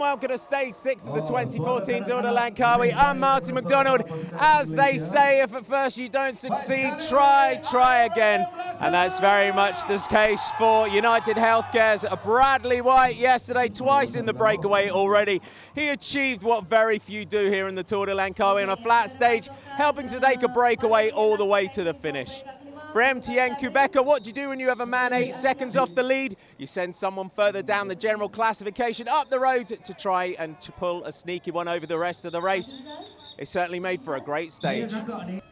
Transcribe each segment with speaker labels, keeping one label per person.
Speaker 1: welcome to stage 6 of the 2014 Tour de Langkawi. I'm Martin McDonald. As they say, if at first you don't succeed, try again. And that's very much the case for United Healthcare's Bradley White yesterday, twice in the breakaway already. He achieved what very few do here in the Tour de Langkawi on a flat stage, helping to take a breakaway all the way to the finish. For MTN Quebecer, what do you do when you have a man 8 seconds off the lead? You send someone further down the general classification up the road to try and to pull a sneaky one over the rest of the race. It certainly made for a great stage.
Speaker 2: The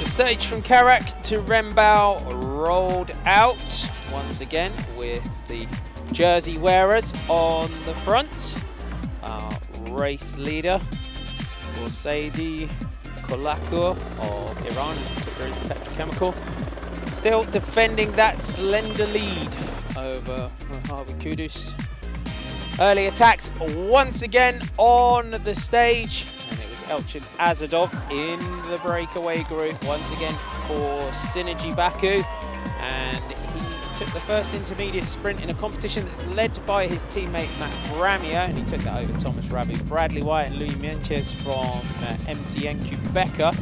Speaker 2: stage from Karak to Rembau rolled out once again with the jersey wearers on the front. Our race leader, Saidi Kolakur of Iran, Tabriz Petrochemical, still defending that slender lead over Mojave Kudus. Early attacks once again on the stage, and it was Elchin Azadov in the breakaway group once again for Synergy Baku, and he took the first intermediate sprint in a competition that's led by his teammate Matt Bramier, and he took that over Thomas Rabu, Bradley White and Louis Menchez from MTN Quebecer.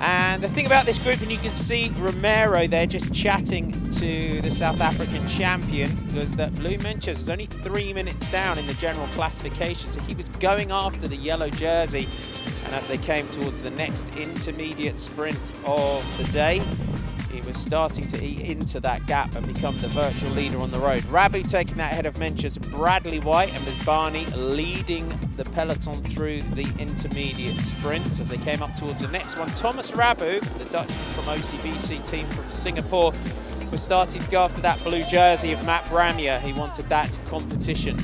Speaker 2: And the thing about this group, and you can see Romero there just chatting to the South African champion, was that Louis Menchez was only 3 minutes down in the general classification, so he was going after the yellow jersey. And as they came towards the next intermediate sprint of the day, he was starting to eat into that gap and become the virtual leader on the road. Rabu taking that ahead of Menchez, Bradley White and Mizbani leading the peloton through the intermediate sprints as they came up towards the next one. Thomas Rabu, the Dutchman from OCBC team from Singapore, was starting to go after that blue jersey of Matt Bramier. He wanted that competition.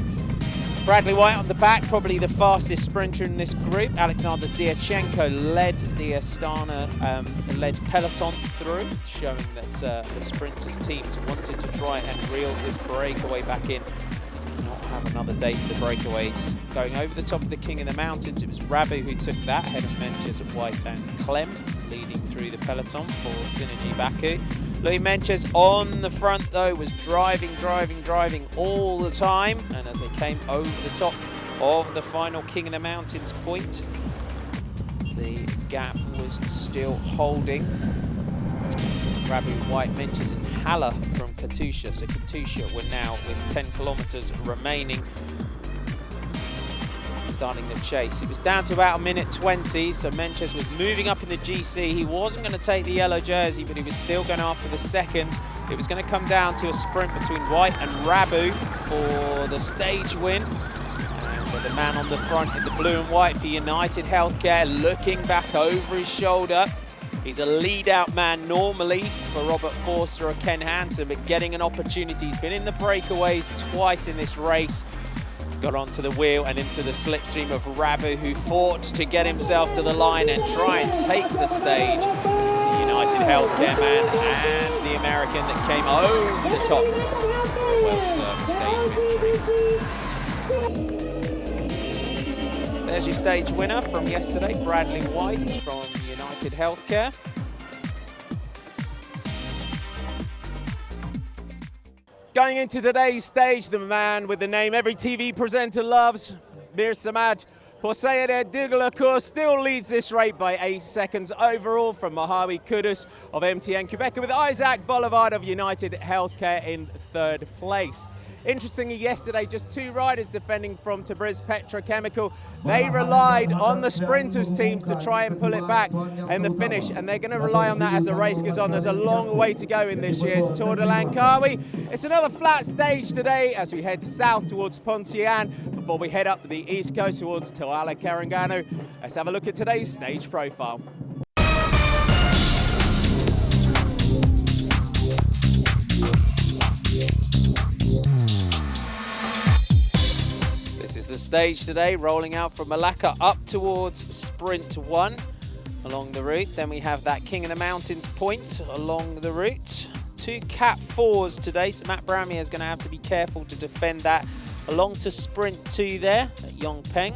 Speaker 2: Bradley White on the back, probably the fastest sprinter in this group. Alexander Diachenko led the Astana-led peloton through, showing that the sprinters' teams wanted to try and reel this breakaway back in, not have another day for the breakaways. Going over the top of the King of the Mountains, it was Rabu who took that, ahead of Menchez, White and Clem, leading through the peloton for Synergy Baku. Louis Menchez on the front though was driving all the time, and as they came over the top of the final King of the Mountains point, the gap was still holding. Rabu, White, Menchez and Haller from Katusha, so Katusha were now with 10 kilometers remaining, starting the chase. It was down to about 1:20, so Menchez was moving up in the GC. He wasn't going to take the yellow jersey, but he was still going after the seconds. It was going to come down to a sprint between White and Rabu for the stage win. And the man on the front in the blue and white for United Healthcare, looking back over his shoulder. He's a lead-out man normally for Robert Forster or Ken Hansen, but getting an opportunity. He's been in the breakaways twice in this race. Got onto the wheel and into the slipstream of Rabu, who fought to get himself to the line and try and take the stage. It was the United Healthcare man and the American that came over the top. Well-deserved stage victory. There's your stage winner from yesterday, Bradley White from United Healthcare.
Speaker 1: Going into today's stage, the man with the name every TV presenter loves, Mir Samad Poseide Digalakur, still leads this race by 8 seconds overall from Mojave Kudus of MTN Quebecer, with Isaac Boulevard of United Healthcare in 3rd place. Interestingly, yesterday, just 2 riders defending from Tabriz Petrochemical. They relied on the sprinters' teams to try and pull it back in the finish, and they're going to rely on that as the race goes on. There's a long way to go in this year's Tour de Langkawi. It's another flat stage today as we head south towards Pontian before we head up the east coast towards Toala Karangano. Let's have a look at today's stage profile.
Speaker 2: The stage today, rolling out from Malacca up towards Sprint 1 along the route. Then we have that King of the Mountains point along the route. 2 Cat 4s today, so Matt Bramier is going to have to be careful to defend that. Along to Sprint 2 there at Yongpeng.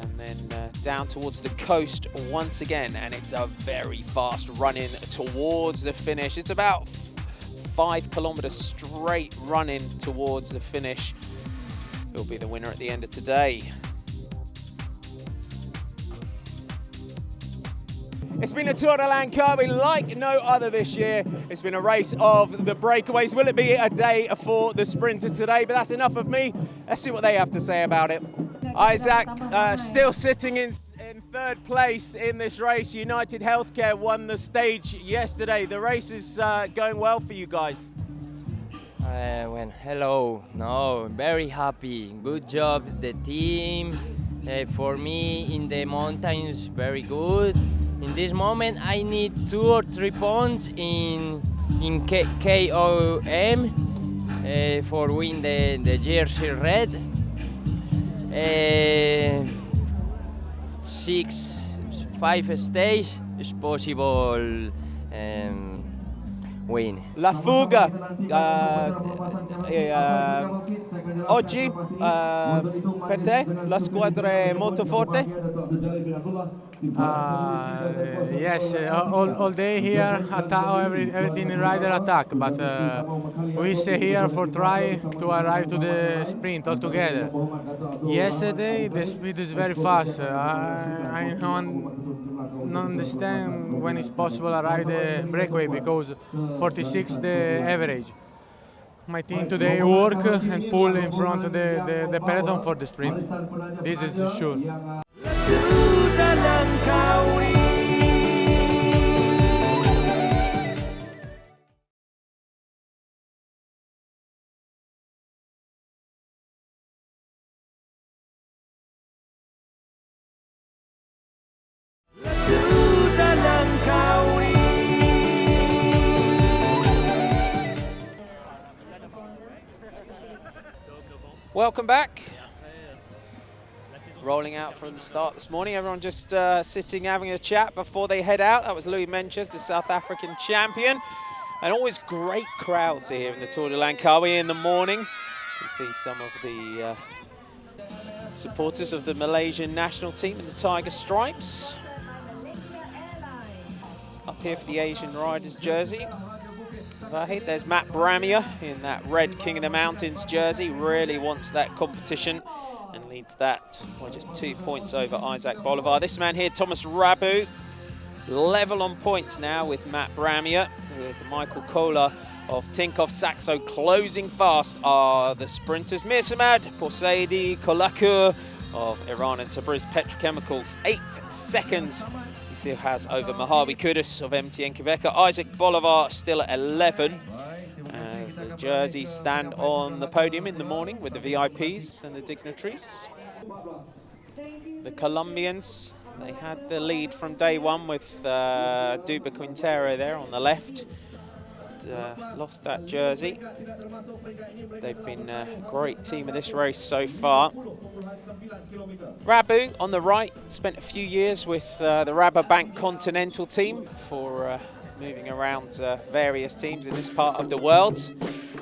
Speaker 2: and then down towards the coast once again, and it's a very fast run-in towards the finish. It's about 5 kilometers straight running towards the finish. He'll be the winner at the end of today.
Speaker 1: It's been a Tour de Langkawi like no other this year. It's been a race of the breakaways. Will it be a day for the sprinters today? But that's enough of me. Let's see what they have to say about it. Isaac, still sitting in third place in this race. United Healthcare won the stage yesterday. The race is going well for you guys.
Speaker 3: Well, hello. No, very happy. Good job, the team. For me, in the mountains, very good. In this moment, I need 2 or 3 points in KOM for win the jersey red. 5 stage is possible win.
Speaker 1: La fuga oggi per te la squadra è molto forte?
Speaker 4: Yes, all day here, everything in rider attack, but we stay here for try to arrive to the sprint all together. Yesterday the speed is very fast. I don't understand when it's possible to ride the breakaway because 46 the average. My team today work and pull in front of the peloton for the sprint. This is sure.
Speaker 2: Welcome back. Rolling out from the start this morning. Everyone just sitting, having a chat before they head out. That was Louis Menches, the South African champion. And always great crowds here in the Tour de Langkawi in the morning. You can see some of the supporters of the Malaysian national team in the tiger stripes. Up here for the Asian Riders jersey. There's Matt Bramia in that red King of the Mountains jersey. Really wants that competition and leads that by just 2 points over Isaac Bolivar. This man here, Thomas Rabu, level on points now with Matt Bramia, with Michael Kohler of Tinkoff Saxo closing fast are the sprinters. Mirsamad, Porseidi, Kolakur of Iran and Tabriz Petrochemicals, 8 seconds. He still has over Mojave Kudus of MTN Quebec. Isaac Bolivar still at 11. As the jerseys stand on the podium in the morning with the VIPs and the dignitaries. The Colombians, they had the lead from day one with Duba Quintero there on the left. Lost that jersey. They've been a great team of this race so far. Rabu on the right spent a few years with the Rabobank Continental team for moving around various teams in this part of the world.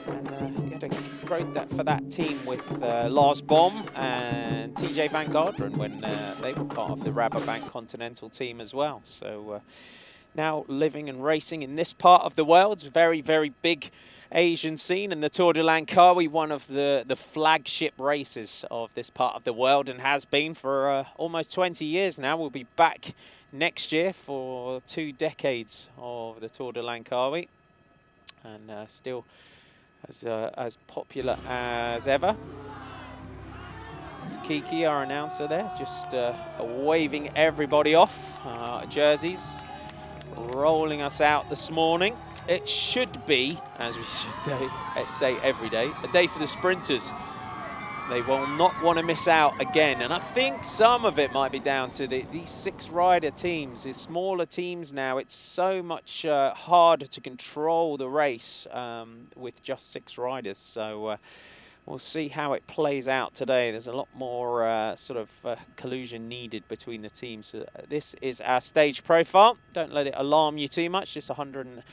Speaker 2: And he had a great for that team with Lars Bohm and TJ Van Garderen when they were part of the Rabobank Continental team as well. So now living and racing in this part of the world. It's a very, very big Asian scene, and the Tour de Langkawi, one of the flagship races of this part of the world, and has been for almost 20 years now. We'll be back next year for 2 decades of the Tour de Langkawi, and still as popular as ever. It's Kiki, our announcer there, just waving everybody off. Jerseys rolling us out this morning. It should be, as we should say every day, a day for the sprinters. They will not want to miss out again. And I think some of it might be down to these 6-rider teams, these smaller teams now. It's so much harder to control the race with just 6 riders. So we'll see how it plays out today. There's a lot more collusion needed between the teams. So this is our stage profile. Don't let it alarm you too much. Just 100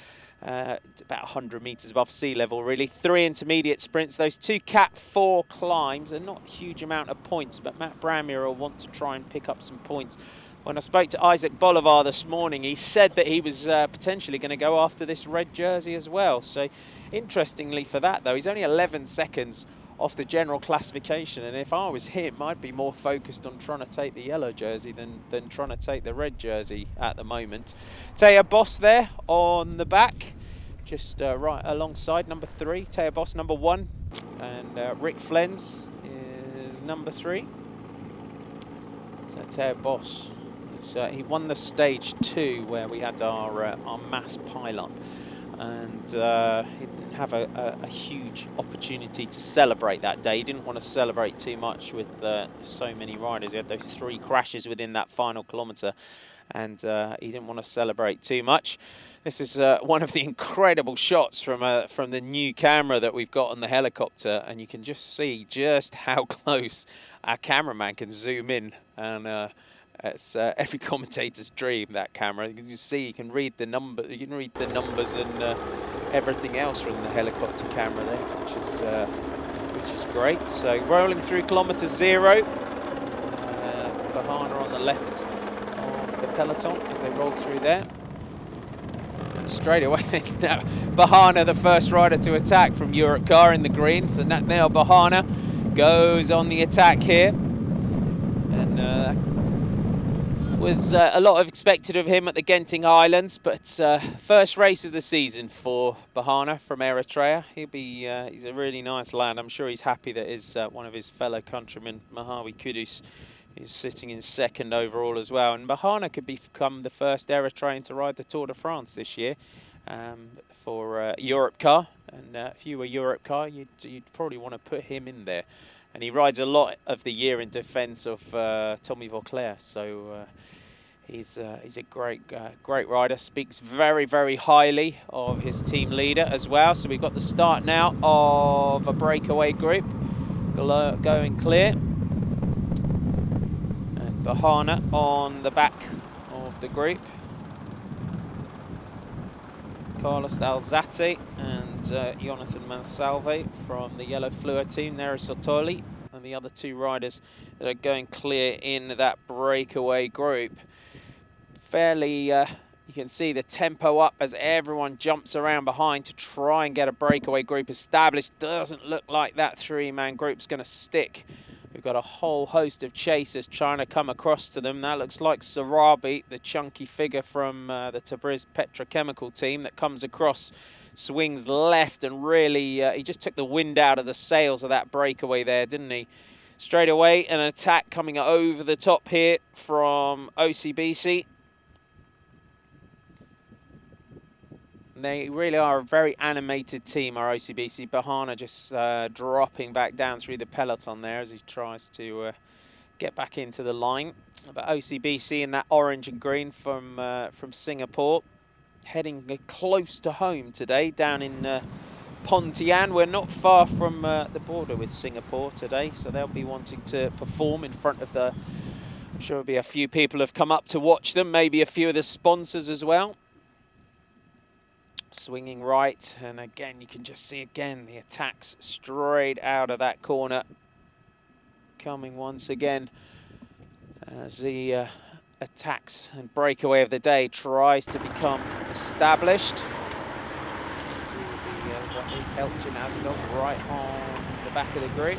Speaker 2: about 100 meters above sea level, really. 3 intermediate sprints. Those 2 Cat 4 climbs are not a huge amount of points, but Matt Branmuir will want to try and pick up some points. When I spoke to Isaac Bolivar this morning, he said that he was potentially going to go after this red jersey as well. So interestingly for that, though, he's only 11 seconds off the general classification, and if I was him, I'd be more focused on trying to take the yellow jersey than trying to take the red jersey at the moment. Taya Boss there on the back, just right alongside number 3. Taya Boss number 1, and Rick Flens is number 3. So Taya Boss, he won the stage 2 where we had our mass pile-up, and he didn't have a huge opportunity to celebrate that day. He didn't want to celebrate too much with so many riders. He had those 3 crashes within that final kilometre, and he didn't want to celebrate too much. This is one of the incredible shots from the new camera that we've got on the helicopter, and you can just see just how close our cameraman can zoom in, and it's every commentator's dream, that camera. You can just see, you can read the numbers and everything else from the helicopter camera there, which is great. So rolling through kilometre 0, Bahana on the left of the peloton as they roll through there. And straight away, now Bahana, the first rider to attack from Europe Car in the green. So now Bahana goes on the attack here, and was a lot of expected of him at the Genting Highlands, but first race of the season for Bahana from Eritrea. He's a really nice lad. I'm sure he's happy that one of his fellow countrymen, Mahawi Kudus, is sitting in 2nd overall as well. And Bahana could become the first Eritrean to ride the Tour de France this year for Europe Car. And if you were Europe Car, you'd probably want to put him in there. And he rides a lot of the year in defence of Tommy Vauclair, so he's a great rider. Speaks very, very highly of his team leader as well. So we've got the start now of a breakaway group going clear, and Bahana on the back of the group. Carlos Alzate and Jonathan Mansalve from the Yellow Fluor team, Neri Sotoli, and the other 2 riders that are going clear in that breakaway group. Fairly, you can see the tempo up as everyone jumps around behind to try and get a breakaway group established. Doesn't look like that 3-man group's going to stick. We've got a whole host of chasers trying to come across to them. That looks like Sarabi, the chunky figure from the Tabriz Petrochemical team that comes across, swings left, and really he just took the wind out of the sails of that breakaway there, didn't he? Straight away, an attack coming over the top here from OCBC. They really are a very animated team, our OCBC. Bahana just dropping back down through the peloton there as he tries to get back into the line. But OCBC in that orange and green from Singapore, heading close to home today, down in Pontian. We're not far from the border with Singapore today, so they'll be wanting to perform in front of I'm sure there'll be a few people have come up to watch them, maybe a few of the sponsors as well. Swinging right, and again you can just see the attacks straight out of that corner coming once again as the attacks and breakaway of the day tries to become established. Elgin Asdog right on the back of the group.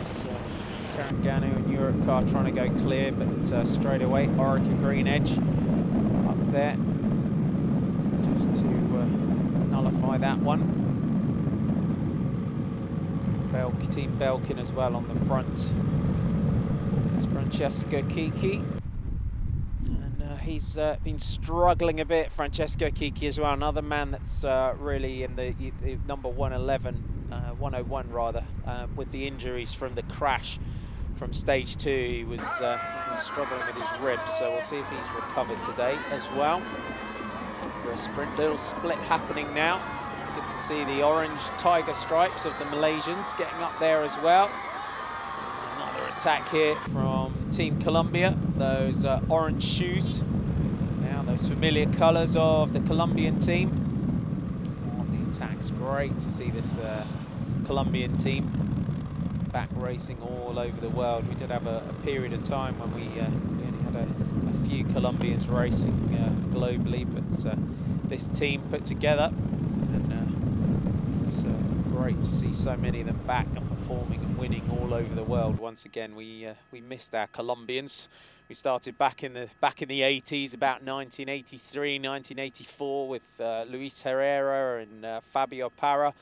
Speaker 2: So Tarangano and Europe Car trying to go clear, but straight away Orica Green Edge up there just to nullify that one. Team Belkin as well on the front. It's Francesco Kiki, and he's been struggling a bit. Francesco Kiki as well, another man that's really in the number 101 rather, with the injuries from the crash from stage 2. He was struggling with his ribs, so we'll see if he's recovered today as well. For a sprint, little split happening now. Good to see the orange tiger stripes of the Malaysians getting up there as well. Another attack here from Team Colombia, those orange shoes. Now those familiar colours of the Colombian team. attacks. Great to see this Colombian team back racing all over the world. We did have a period of time when we only had a few Colombians racing globally, but this team put together, and it's great to see so many of them back and performing and winning all over the world. Once again, we missed our Colombians. We started back in the 80s, about 1983, 1984, with Luis Herrera and Fabio Parra.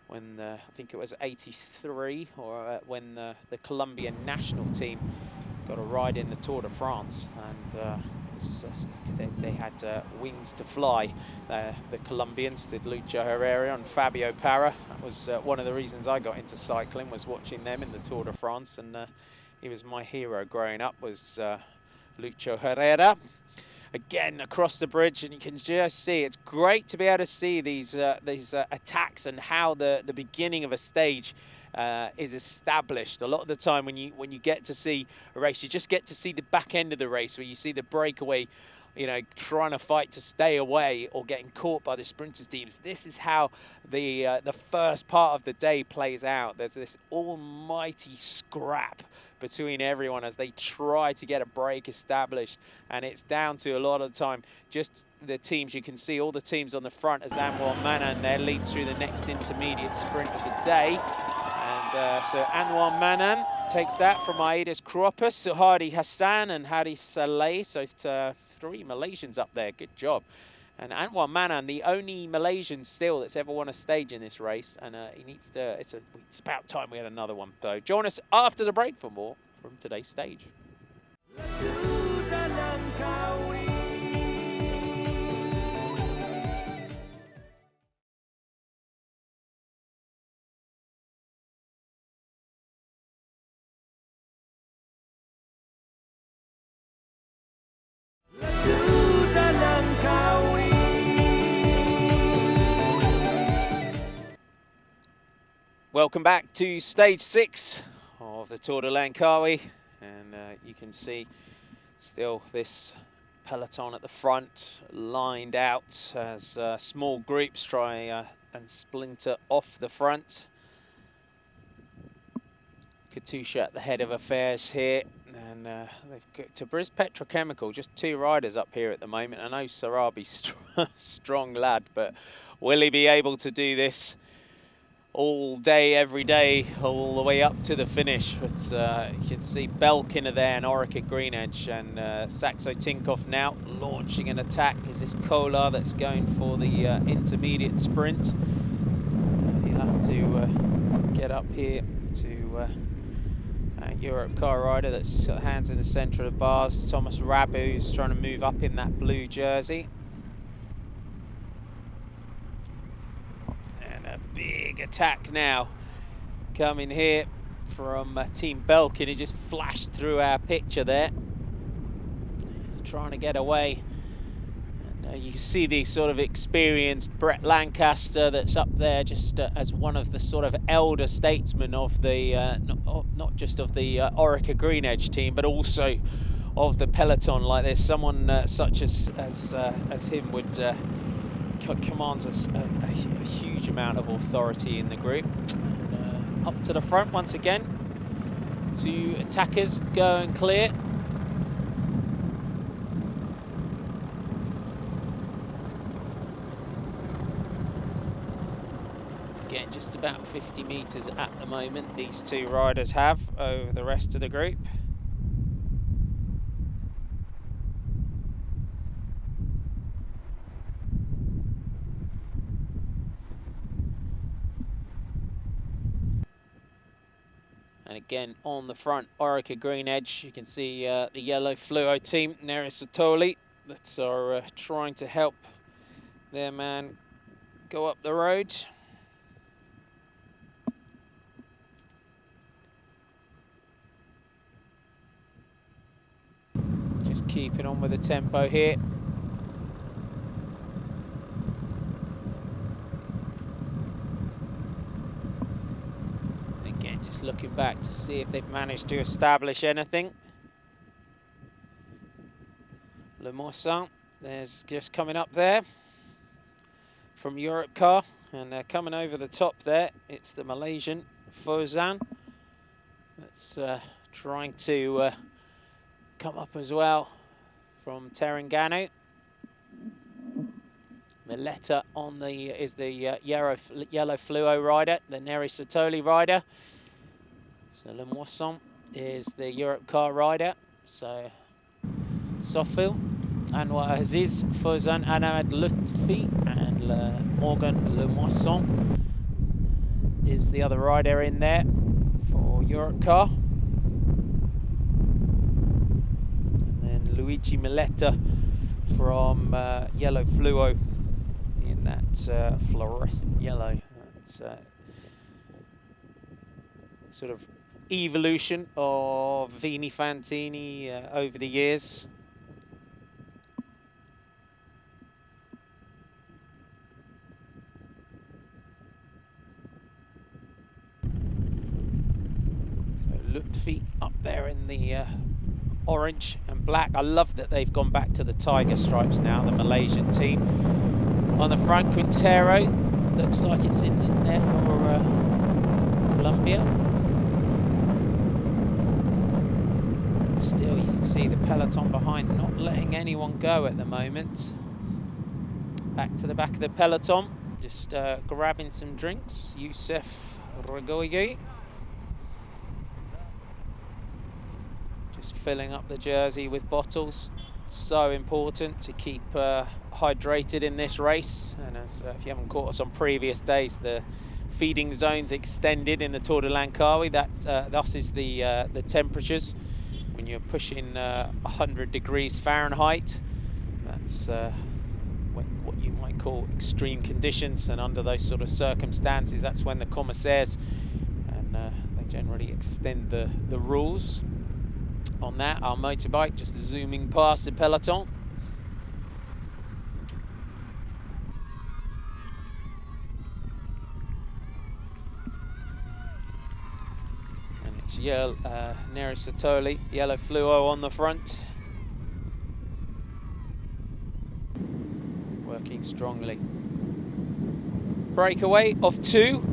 Speaker 2: When I think it was 83, or when the Colombian national team got a ride in the Tour de France, and they had wings to fly. The Colombians did, Lucho Herrera and Fabio Parra. That was one of the reasons I got into cycling, was watching them in the Tour de France, and he was my hero growing up, was Lucho Herrera. Again, across the bridge, and you can just see, it's great to be able to see these attacks and how the beginning of a stage is established. A lot of the time when you get to see a race, you just get to see the back end of the race, where you see the breakaway, you know, trying to fight to stay away or getting caught by the sprinters teams. This is how the first part of the day plays out. There's this almighty scrap between everyone as they try to get a break established, and it's down to a lot of the time just the teams. You can see all the teams on the front as Anwar Manan there leads through the next intermediate sprint of the day, and so Anwar Manan takes that from Aedes Kropos, Hadi Hassan and Hadi Saleh. So 3 Malaysians up there, good job. And Anwar Manan, the only Malaysian still that's ever won a stage in this race, and he needs to. It's about time we had another one. So join us after the break for more from today's stage. Welcome back to stage 6 of the Tour de Langkawi, and you can see still this peloton at the front lined out as small groups try and splinter off the front. Katusha at the head of affairs here, and they've got Tabriz Petrochemical, just 2 riders up here at the moment. I know Sarabi's strong lad, but will he be able to do this all day, every day, all the way up to the finish? But you can see Belkin are there and Orica Green Edge, and Saxo Tinkoff now launching an attack. Is this Kolar that's going for the intermediate sprint? He'll have to get up here to Europe car rider that's just got the hands in the centre of the bars. Thomas Rabu's trying to move up in that blue jersey. Big attack now coming here from Team Belkin. He just flashed through our picture there, trying to get away. And you can see the sort of experienced Brett Lancaster that's up there, just as one of the sort of elder statesmen of the not just of the Orica Green Edge team, but also of the peloton. Like there's someone such as him would commands a huge amount of authority in the group. Up to the front once again, 2 attackers go and clear. Again, just about 50 metres at the moment these 2 riders have over the rest of the group. And again, on the front, Orica Green Edge, you can see the yellow fluo team, Neris Sotoli, that are trying to help their man go up the road. Just keeping on with the tempo here. Just looking back to see if they've managed to establish anything. Le Moisson, there's just coming up there from Europe Car, And coming over the top there, it's the Malaysian Fauzan that's trying to come up as well from Terengganu. Mileta is the yellow fluo rider, the Neri Satoli rider. So Le Moisson is the Europe car rider. So Sofil, Anwar Aziz, Fauzan Ahmed Lutfi, and Morgan Le Moisson is the other rider in there for Europe car. And then Luigi Mileta from Yellow Fluo in that fluorescent yellow. That's sort of evolution of Vini Fantini over the years. So Lutfi up there in the orange and black. I love that they've gone back to the tiger stripes now, the Malaysian team. On the front, Quintero looks like it's in there for Colombia. Still, you can see the peloton behind not letting anyone go at the moment. Back to the back of the peloton, just grabbing some drinks. Youssef Regoigi just filling up the jersey with bottles. So important to keep hydrated in this race. And as if you haven't caught us on previous days, the feeding zones extended in the Tour de Langkawi. That's thus is the temperatures. When you're pushing 100 degrees Fahrenheit, that's what you might call extreme conditions, and under those sort of circumstances, that's when the commissaires, and they generally extend the rules on that. Our motorbike just zooming past the peloton. Neri Satoli, yellow fluo on the front. Working strongly. Breakaway of two.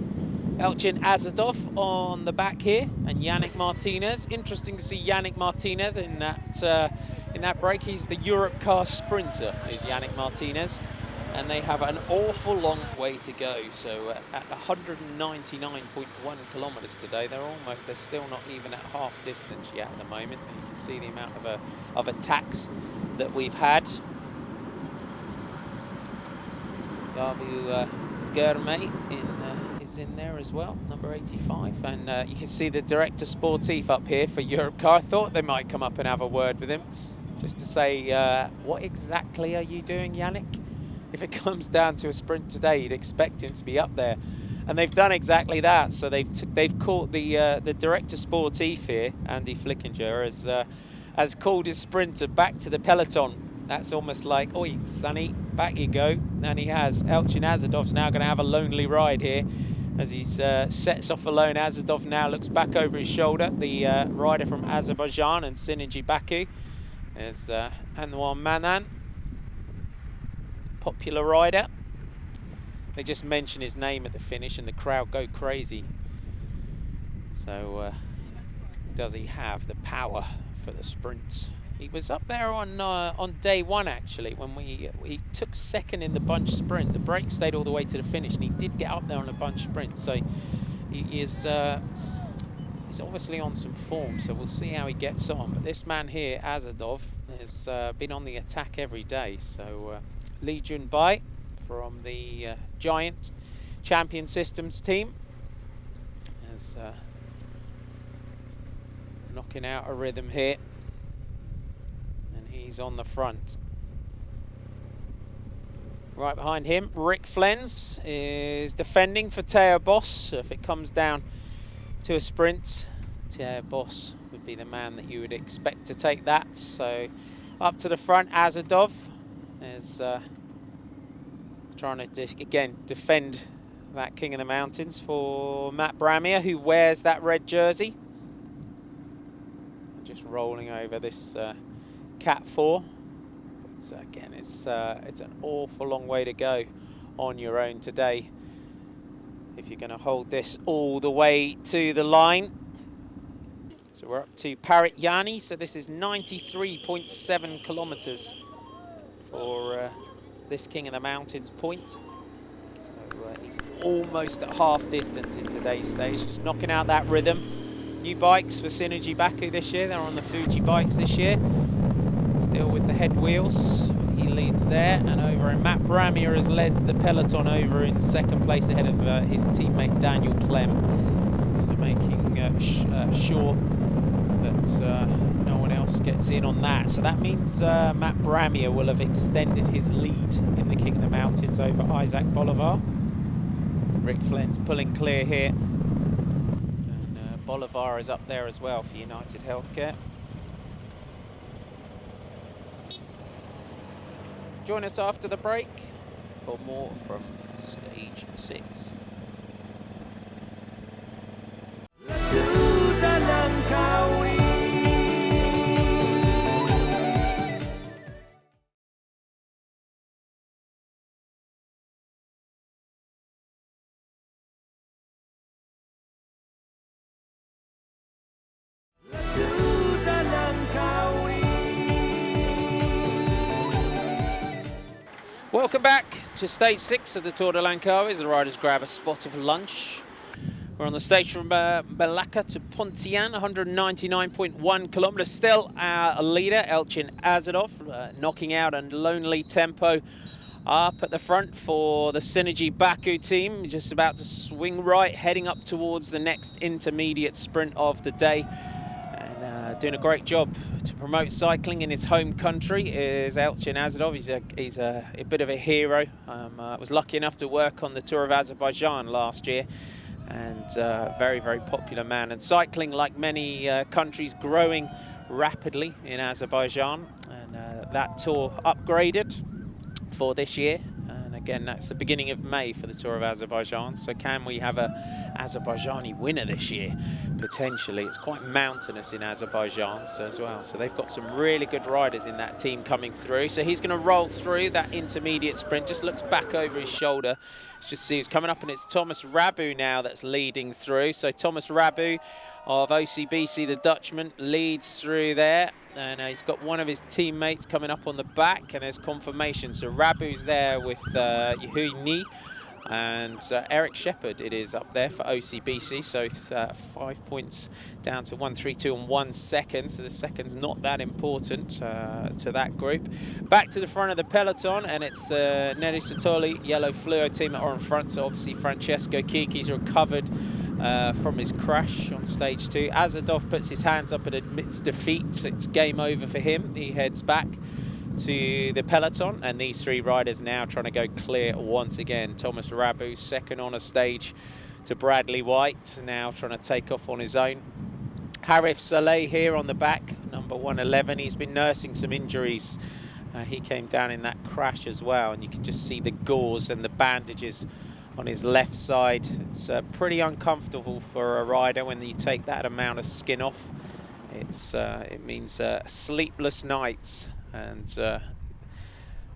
Speaker 2: Elchin Azadov on the back here, and Yannick Martinez. Interesting to see Yannick Martinez in that break. He's the Europe car sprinter, is Yannick Martinez. And they have an awful long way to go. So at 199.1 kilometers today, they're still not even at half distance yet at the moment. And you can see the amount of attacks that we've had. Gabu Germay is in there as well, number 85. And you can see the director sportif up here for Europe car. I thought they might come up and have a word with him, just to say, what exactly are you doing, Yannick? If it comes down to a sprint today, you'd expect him to be up there, and they've done exactly that. So they've caught the director sportif here, Andy Flickinger, has called his sprinter back to the peloton. That's almost like, oi, Sonny, back you go. And he has. Elchin Azadov's now going to have a lonely ride here as he sets off alone. Azadov now looks back over his shoulder. The rider from Azerbaijan and Synergy Baku is Anwar Manan. Popular rider. They just mention his name at the finish and the crowd go crazy. So does he have the power for the sprints? He was up there on day one, actually, when he took second in the bunch sprint. The break stayed all the way to the finish, and he did get up there on a bunch sprint. So he's obviously on some form, so we'll see how he gets on. But this man here, Azadov, has been on the attack every day. So Lee Junbai from the Giant Champion Systems team is knocking out a rhythm here, and he's on the front. Right behind him, Rick Flens is defending for Theo Boss. If it comes down to a sprint, Theo Boss would be the man that you would expect to take that. So up to the front, Azadov is trying to, again, defend that King of the Mountains for Matt Bramier, who wears that red jersey. Just rolling over this Cat 4. But again, it's an awful long way to go on your own today. if you're going to hold this all the way to the line. So we're up to Parit Yani, so this is 93.7 kilometers for this King of the Mountains point. So he's almost at half distance in today's stage, just knocking out that rhythm. New bikes for Synergy Baku this year, they're on the Fuji bikes this year. Still with the head wheels, he leads there, and over in Matt Bramier has led the peloton over in second place ahead of his teammate Daniel Clem. So making sure that no one else gets in on that. So that means Matt Bramier will have extended his lead in the King of the Mountains over Isaac Bolivar. Rick Flint's pulling clear here. And Bolivar is up there as well for United Healthcare. Join us after the break for more from stage 6. Welcome back to stage 6 of the Tour de Langkawi as the riders grab a spot of lunch. We're on the stage from Malacca to Pontian, 199.1 kilometers. Still our leader, Elchin Azadov, knocking out a lonely tempo up at the front for the Synergy Baku team. Just about to swing right, heading up towards the next intermediate sprint of the day. And doing a great job to promote cycling in his home country is Elchin Azadov. He's a bit of a hero. I was lucky enough to work on the Tour of Azerbaijan last year, and very, very popular man. And cycling, like many countries, growing rapidly in Azerbaijan. And that tour upgraded for this year. And again, that's the beginning of May for the Tour of Azerbaijan. So can we have a Azerbaijani winner this year? Potentially. It's quite mountainous in Azerbaijan as well. So they've got some really good riders in that team coming through. So he's going to roll through that intermediate sprint. Just looks back over his shoulder. Just see who's coming up, and it's Thomas Rabu now that's leading through. So Thomas Rabu of OCBC, the Dutchman, leads through there. And he's got one of his teammates coming up on the back, and there's confirmation. So Rabu's there with Yuhui Ni, and Eric Shepherd it is up there for OCBC. So 5 points down to 1:32 and 1 second. So the second's not that important to that group. Back to the front of the peloton, and it's the Neri Sotoli yellow fluo team that are in front. So obviously Francesco Kiki's recovered from his crash on stage 2. Azadov puts his hands up and admits defeat. It's game over for him. He heads back to the peloton, and these three riders now trying to go clear once again. Thomas Rabu second on a stage to Bradley White, now trying to take off on his own. Harif Saleh here on the back, number 111. He's been nursing some injuries. He came down in that crash as well, and you can just see the gauze and the bandages on his left side. It's pretty uncomfortable for a rider when you take that amount of skin off. It means sleepless nights and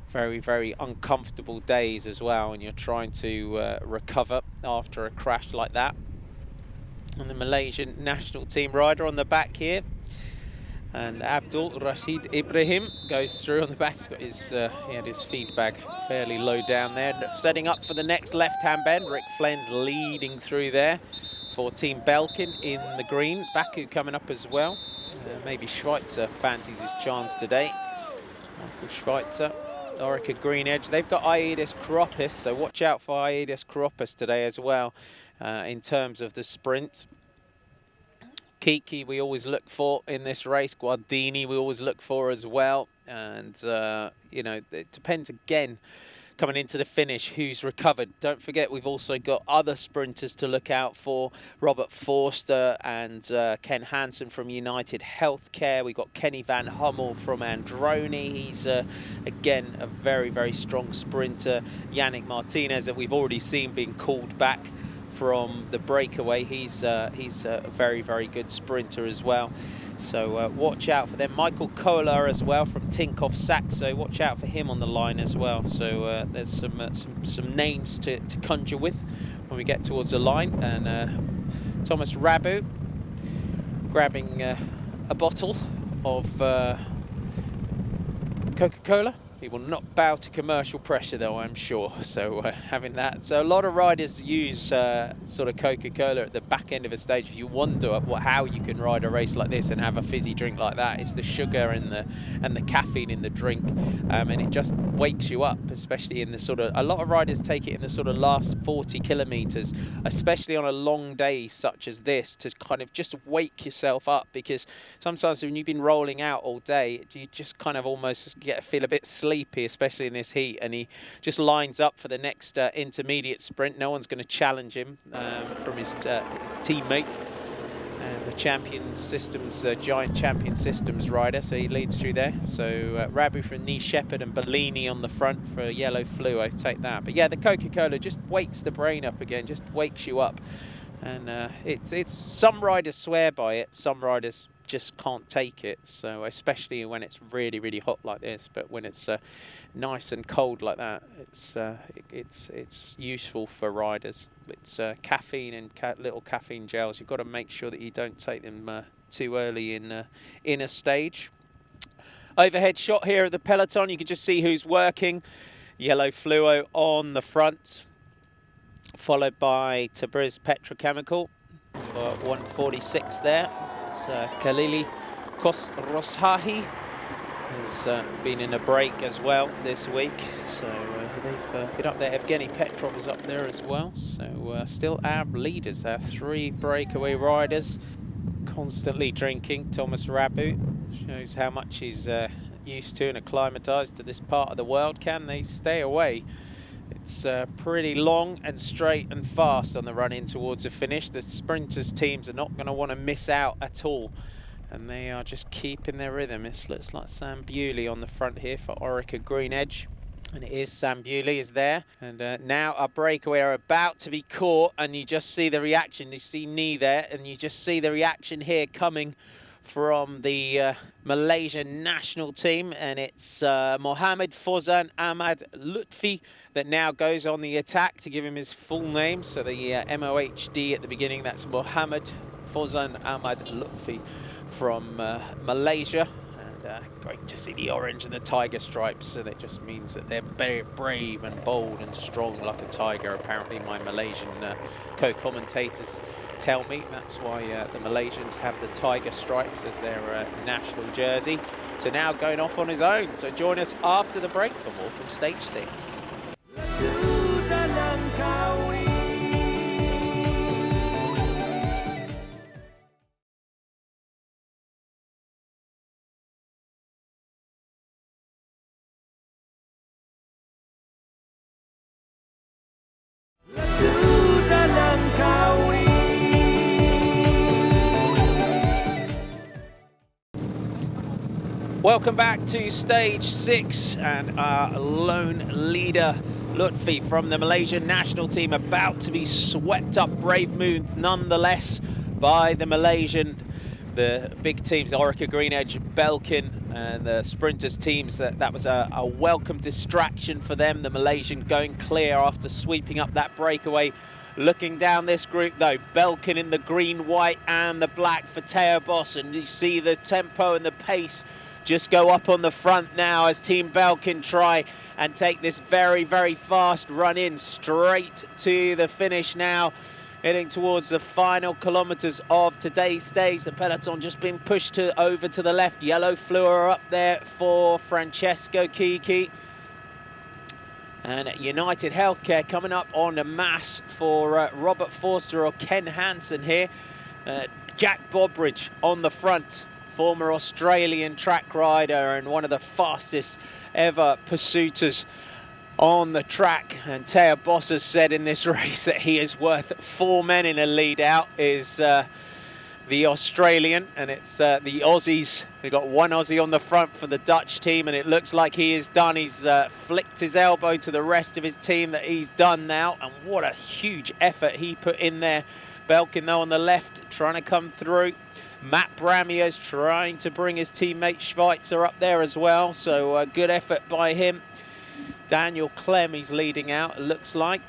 Speaker 2: very, very uncomfortable days as well when you're trying to recover after a crash like that. And the Malaysian national team rider on the back here, and Abdul Rashid Ibrahim goes through on the back. He's got his, he had his feed bag fairly low down there. Setting up for the next left-hand bend, Rick Flynn's leading through there for Team Belkin in the green. Baku coming up as well. Maybe Schweitzer fancies his chance today. Michael Schweitzer, Orica Green Edge. They've got Aedes Kropis, so watch out for Aedes Kropis today as well in terms of the sprint. Kiki we always look for in this race. Guardini we always look for as well. And, you know, it depends again coming into the finish who's recovered. Don't forget we've also got other sprinters to look out for. Robert Forster and Ken Hansen from United Healthcare. We've got Kenny Van Hummel from Androni. He's, again, a very, very strong sprinter. Yannick Martinez that we've already seen being called back from the breakaway. He's a very, very good sprinter as well. So watch out for them. Michael Kohler as well from Tinkoff Saxo. Watch out for him on the line as well. So there's some names to conjure with when we get towards the line. And Thomas Rabu grabbing a bottle of Coca-Cola. He will not bow to commercial pressure though, I'm sure, so having that. So a lot of riders use sort of Coca-Cola at the back end of a stage. If you wonder how you can ride a race like this and have a fizzy drink like that, it's the sugar and the caffeine in the drink, and it just wakes you up, especially in the sort of, a lot of riders take it in the sort of last 40 kilometers, especially on a long day such as this, to kind of just wake yourself up, because sometimes when you've been rolling out all day, you just kind of almost feel a bit sleepy, especially in this heat, and he just lines up for the next intermediate sprint. No one's going to challenge him from his teammate, and the Champion Systems, Giant Champion Systems rider, so he leads through there. So Rabu from Knee Shepherd and Bellini on the front for Yellow Fluo, take that. But yeah, the Coca-Cola just wakes the brain up again, just wakes you up, and it's some riders swear by it, some riders just can't take it, so especially when it's really, really hot like this. But when it's nice and cold like that, it's useful for riders. It's caffeine and little caffeine gels. You've got to make sure that you don't take them too early in a stage. Overhead shot here of the peloton. You can just see who's working. Yellow Fluo on the front, followed by Tabriz Petrochemical, 146 there. It's Khalili Khosrowshahi has been in a break as well this week, so they've been up there. Evgeny Petrov is up there as well, so still our leaders, our three breakaway riders, constantly drinking. Thomas Rabu shows how much he's used to and acclimatized to this part of the world. Can they stay away? It's pretty long and straight and fast on the run in towards the finish. The sprinters teams are not going to want to miss out at all, and they are just keeping their rhythm. It looks like Sam Bewley on the front here for Orica Green Edge, and it is Sam Bewley is there. And now our breakaway are about to be caught, and you just see the reaction. You see Knee there, and you just see the reaction here coming from the Malaysian national team, and it's Mohammed Fozan Ahmad Lutfi that now goes on the attack to give him his full name. So the MOHD at the beginning, that's Mohammed Fozan Ahmad Lutfi from Malaysia. And great to see the orange and the tiger stripes, so that just means that they're very brave and bold and strong like a tiger. Apparently my Malaysian co-commentators tell me that's why the Malaysians have the tiger stripes as their national jersey. So now going off on his own, so join us after the break for more from stage 6. Welcome back to stage 6, and our lone leader Lutfi from the Malaysian national team about to be swept up, brave moves nonetheless, by the Malaysian, the big teams, Orica Green Edge, Belkin, and the sprinters teams. That was a welcome distraction for them. The Malaysian going clear after sweeping up that breakaway. Looking down this group though, Belkin in the green, white and the black for Teo Boss, and you see the tempo and the pace just go up on the front now as Team Belkin try and take this very, very fast run in straight to the finish now, heading towards the final kilometres of today's stage. The peloton just been pushed over to the left. Yellow Fluo are up there for Francesco Kiki. And United Healthcare coming up on a mass for Robert Forster or Ken Hansen here. Jack Bobridge on the front, former Australian track rider and one of the fastest ever pursuiters on the track. And Teo Boss has said in this race that he is worth 4 men in a lead out, is the Australian, and it's the Aussies. They've got one Aussie on the front for the Dutch team, and it looks like he is done. He's flicked his elbow to the rest of his team that he's done now, and what a huge effort he put in there. Belkin though on the left trying to come through. Matt Bramio's trying to bring his teammate Schweitzer up there as well, so a good effort by him. Daniel Clem, he's leading out, it looks like.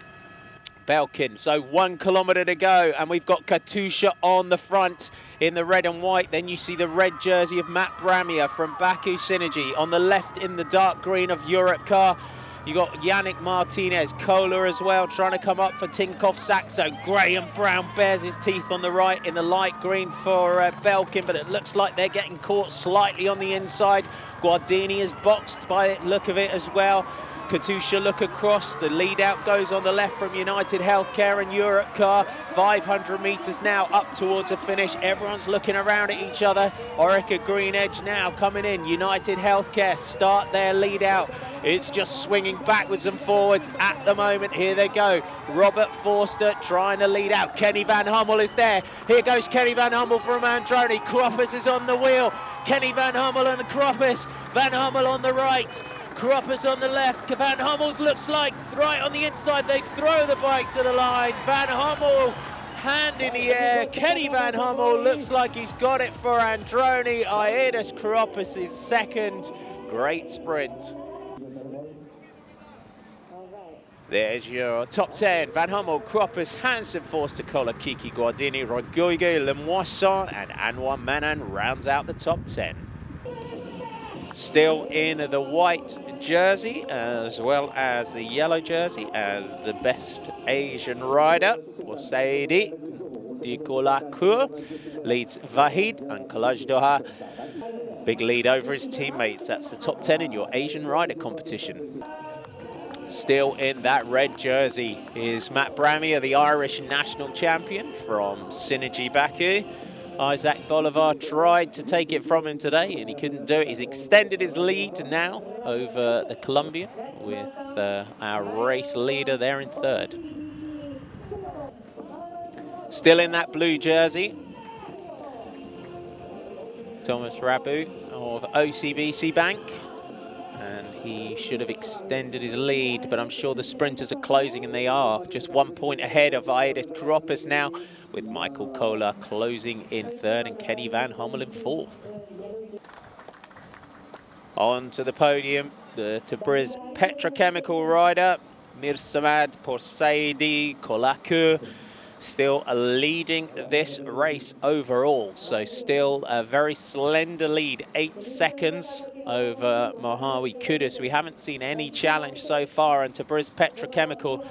Speaker 2: Belkin. So 1 kilometre to go, and we've got Katusha on the front in the red and white. Then you see the red jersey of Matt Bramia from Baku Synergy. On the left in the dark green of Europe Car, you got Yannick Martinez, Kohler as well, trying to come up for Tinkoff Saxo. Graham Brown bares his teeth on the right in the light green for Belkin, but it looks like they're getting caught slightly on the inside. Guardini is boxed by the look of it as well. Katusha look across, the lead out goes on the left from United Healthcare and Europe Car. 500 metres now up towards a finish. Everyone's looking around at each other. Orica Green Edge now coming in. United Healthcare start their lead out. It's just swinging backwards and forwards at the moment. Here they go. Robert Forster trying to lead out. Kenny Van Hummel is there. Here goes Kenny Van Hummel from Androni. Kroppers is on the wheel. Kenny Van Hummel and Kroppers. Van Hummel on the right. Kroppers on the left. Van Hummels looks like right on the inside. They throw the bikes to the line. Van Hummel, hand in the air. Kenny Van Hummel looks like he's got it for Androni. Aedas Kroppers is second. Great sprint. There's your top 10. Van Hummel, Kroppers, Hansen, Forster, Kohler, Kiki, Guardini, Rogoige, Lemoisson, and Anwar Manan rounds out the top 10. Still in the white jersey as well as the yellow jersey as the best Asian rider, Poseidi Dikolakur, leads Vahid and Kalaj Doha. Big lead over his teammates. That's the top 10 in your Asian rider competition. Still in that red jersey is Matt Bramia, the Irish national champion from Synergy Baku. Isaac Bolivar tried to take it from him today and he couldn't do it. He's extended his lead now over the Colombian with our race leader there in third. Still in that blue jersey, Thomas Rabu of OCBC Bank. And he should have extended his lead, but I'm sure the sprinters are closing, and they are. Just 1 point ahead of Aedas Kroppers now, with Michael Kohler closing in third and Kenny Van Hummel in fourth. On to the podium, the Tabriz petrochemical rider, Mirsamad Porsaidi Kolaku, still leading this race overall. So still a very slender lead, 8 seconds over Mohawi Kudus. We haven't seen any challenge so far, and Tabriz Petrochemical,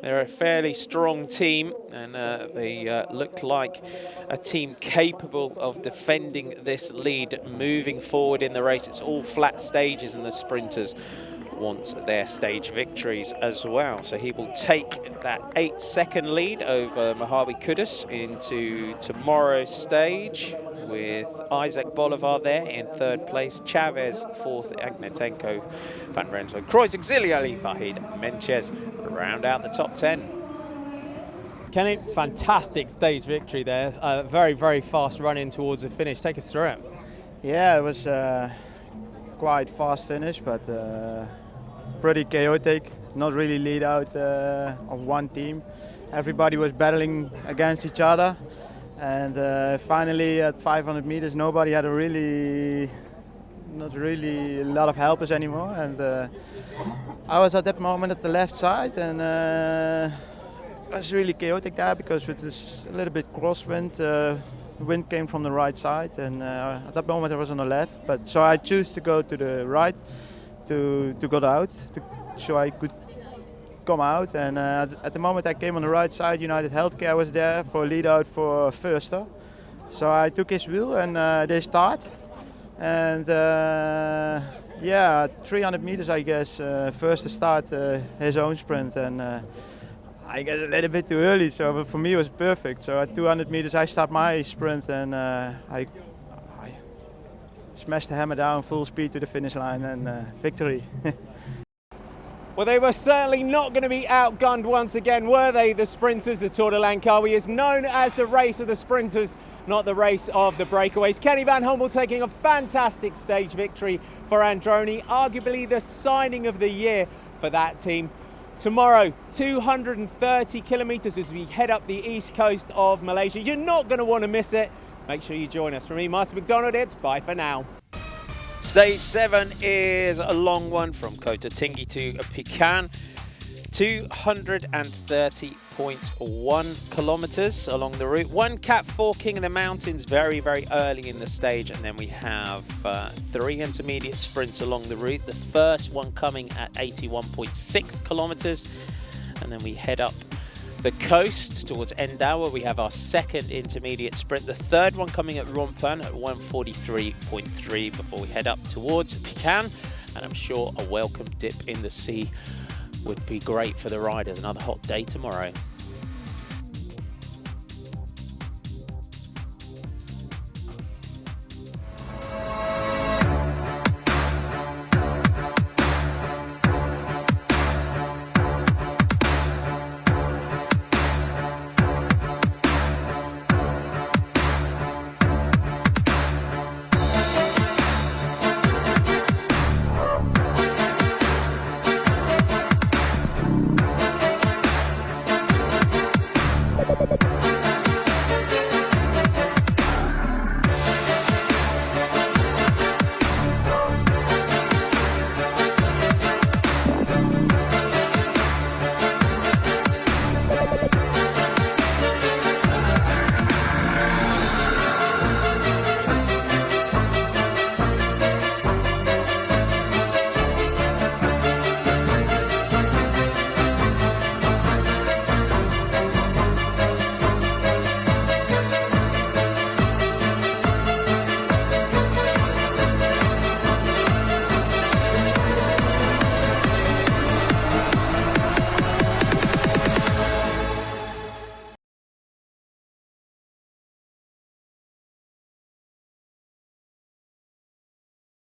Speaker 2: they're a fairly strong team, and they look like a team capable of defending this lead moving forward in the race. It's all flat stages, and the sprinters want their stage victories as well. So he will take that 8-second lead over Mohawi Kudus into tomorrow's stage, with Isaac Bolivar there in third place, Chavez fourth, Agnetenko, Van Rensburg, Kreuz Auxiliary, Vahid Menches round out the top 10.
Speaker 1: Kenny, fantastic stage victory there. Very, very fast run in towards the finish. Take us through it.
Speaker 5: Yeah, it was quite fast finish, but pretty chaotic. Not really lead out of one team. Everybody was battling against each other. And finally at 500 meters, nobody had not really a lot of helpers anymore. And I was at that moment at the left side, and it was really chaotic there because it was a little bit crosswind. The wind came from the right side, and at that moment I was on the left. But so I chose to go to the right to go out, so I could come out. And at the moment I came on the right side, United Healthcare was there for a lead out for Förster. So I took his wheel and they start. And yeah, 300 meters I guess, Förster start his own sprint, and I got a little bit too early, so for me it was perfect. So at 200 meters I start my sprint, and I smashed the hammer down full speed to the finish line, and victory.
Speaker 1: Well, they were certainly not going to be outgunned once again, were they, the sprinters? The Tour de Langkawi is known as the race of the sprinters, not the race of the breakaways. Kenny Van Hummel taking a fantastic stage victory for Androni, arguably the signing of the year for that team. Tomorrow, 230 kilometres as we head up the east coast of Malaysia. You're not going to want to miss it. Make sure you join us. From me, Master McDonald, it's bye for now.
Speaker 2: Stage 7 is a long one from Kota Tinggi to Pekan. 230 1.1 kilometers along the route. One Cat 4 King of the Mountains very, very early in the stage, and then we have 3 intermediate sprints along the route. The first one coming at 81.6 kilometers, and then we head up the coast towards Endawa. We have our second intermediate sprint. The third one coming at Rompan at 143.3 before we head up towards Pecan. And I'm sure a welcome dip in the sea would be great for the riders. Another hot day tomorrow.